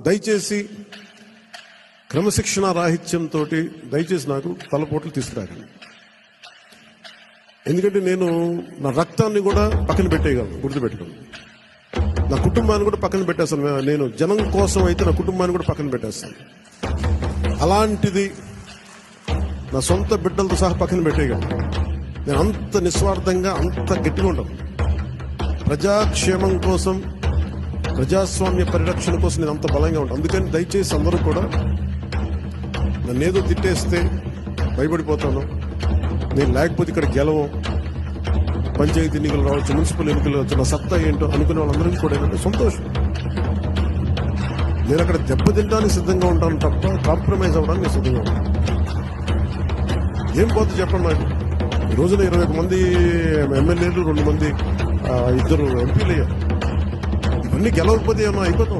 దయచేసి క్రమశిక్షణ రాహిత్యంతో దయచేసి నాకు తలపోట్లు తీసుకురాకండి. ఎందుకంటే నేను నా రక్తాన్ని కూడా పక్కన పెట్టేయగలను, గుర్తుపెట్టుకోండి. నా కుటుంబాన్ని కూడా పక్కన పెట్టేస్తాను. నేను జనం కోసం అయితే నా కుటుంబాన్ని కూడా పక్కన పెట్టేస్తాను. అలాంటిది నా సొంత బిడ్డలతో సహా పక్కన పెట్టేయగలను. నేను అంత నిస్వార్థంగా, అంత గట్టిగా ఉంటాను. ప్రజాక్షేమం కోసం, ప్రజాస్వామ్య పరిరక్షణ కోసం నేను అంత బలంగా ఉంటాను. అందుకని దయచేసి అందరూ కూడా నన్నేదో తిట్టేస్తే భయపడిపోతాను. నేను లేకపోతే ఇక్కడ గెలవం, పంచాయతీ ఎన్నికలు రావచ్చు, మున్సిపల్ ఎన్నికలు రావచ్చు, నా సత్తా ఏంటో అనుకునే వాళ్ళందరికీ కూడా ఏంటంటే సంతోషం. నేను అక్కడ దెబ్బతింటానికి సిద్ధంగా ఉంటాను తప్ప కాంప్రమైజ్ అవ్వడానికి నేను సిద్ధంగా ఉంటాను. ఏం పోతే చెప్పండి నాకు. ఈ రోజున 21 మంది ఎమ్మెల్యేలు, 2 మంది 2 ఎంపీలు అయ్యారు. ఇవన్నీ గెలవకపోతే ఏమన్నా అయిపోతాం.